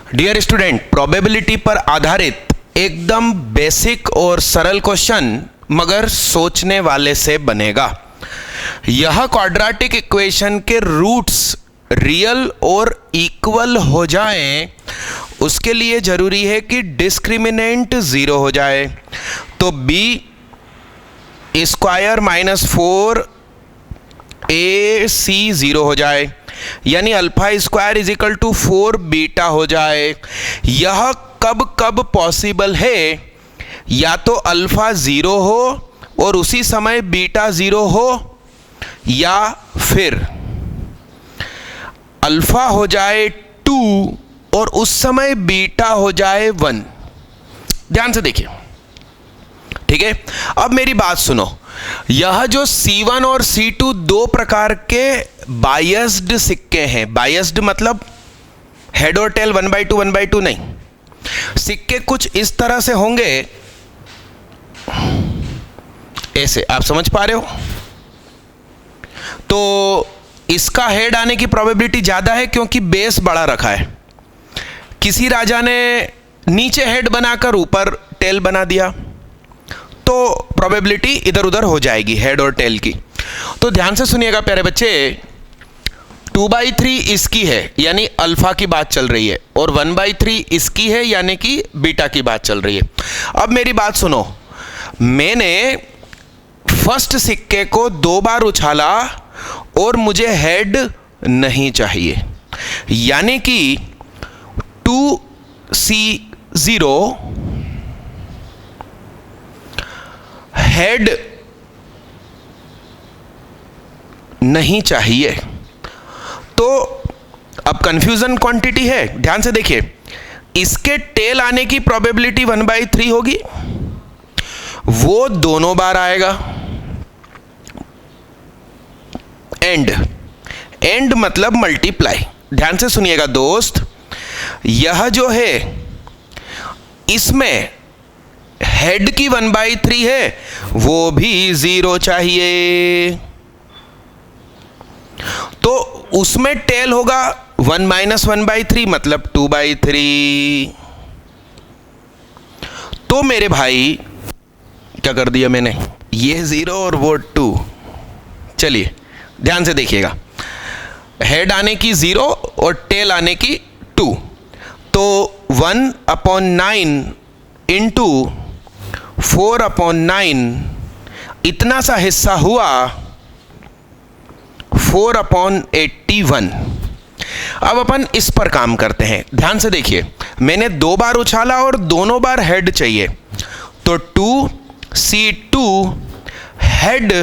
Dear student, probability पर आधारित एकदम बेसिक और सरल क्वेश्चन मगर सोचने वाले से बनेगा। यह क्वाड्रेटिक इक्वेशन के रूट्स रियल और इक्वल हो जाएं, उसके लिए जरूरी है कि डिस्क्रिमिनेंट जीरो हो जाए। तो B square minus 4ac zero हो जाए, यानी alpha square is equal to 4 beta हो जाए। यह कब कब पॉसिबल है? या तो अल्फा जीरो हो और उसी समय बीटा जीरो हो, या फिर अल्फा हो जाए 2 और उस समय बीटा हो जाए 1। ध्यान से देखिए, ठीक है। अब मेरी बात सुनो, यह जो C1 और C2 दो प्रकार के बायस्ड सिक्के हैं। बायस्ड मतलब हेड और टेल 1/2 1/2 नहीं। सिक्के कुछ इस तरह से होंगे, ऐसे, आप समझ पा रहे हो? तो इसका हेड आने की प्रोबेबिलिटी ज्यादा है क्योंकि बेस बड़ा रखा है। किसी राजा ने नीचे हेड बनाकर ऊपर टेल बना दिया तो प्रोबेबिलिटी इधर उधर हो जाएगी हेड और टेल की। तो ध्यान से सुनिएगा प्यारे बच्चे, 2/3 इसकी है यानी अल्फा की बात चल रही है, और 1/3 इसकी है यानी कि बीटा की बात चल रही है। अब मेरी बात सुनो, मैंने फर्स्ट सिक्के को 2 बार उछाला और मुझे हेड नहीं चाहिए, यानी कि 2C0 हेड नहीं चाहिए। तो अब कंफ्यूजन क्वांटिटी है, ध्यान से देखिए, इसके टेल आने की प्रोबेबिलिटी 1/3 होगी, वो दोनों बार आएगा। एंड मतलब मल्टीप्लाई। ध्यान से सुनिएगा दोस्त, यह जो है इसमें हेड की 1/3 है, वो भी 0 चाहिए। तो उसमें टेल होगा 1 - 1/3 मतलब 2/3। तो मेरे भाई क्या कर दिया मैंने, ये 0 और वो 2। चलिए ध्यान से देखिएगा, हेड आने की 0 और टेल आने की 2, तो 1/9 इंटू 4/9 इतना सा हिस्सा हुआ 4/81। अब अपन इस पर काम करते हैं। ध्यान से देखिए, मैंने 2 बार उछाला और दोनों बार हेड चाहिए, तो 2C2 हेड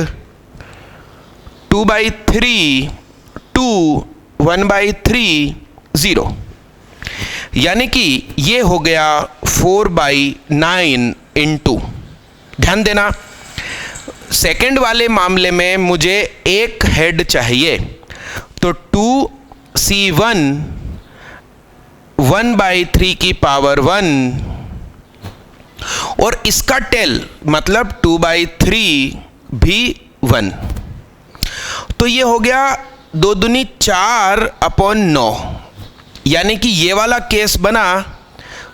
2/3 2 1/3 0, यानी कि ये हो गया 4/9 इंटू। ध्यान देना, सेकंड वाले मामले में मुझे एक हेड चाहिए, तो 2C1 1/3 की पावर 1 और इसका टेल मतलब 2/3 भी 1। तो ये हो गया 2 दूनी 4/9, यानी कि ये वाला केस बना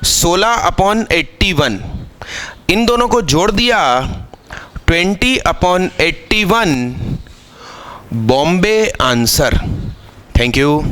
16/81। इन दोनों को जोड़ दिया 20/81। बॉम्बे आंसर। Thank you.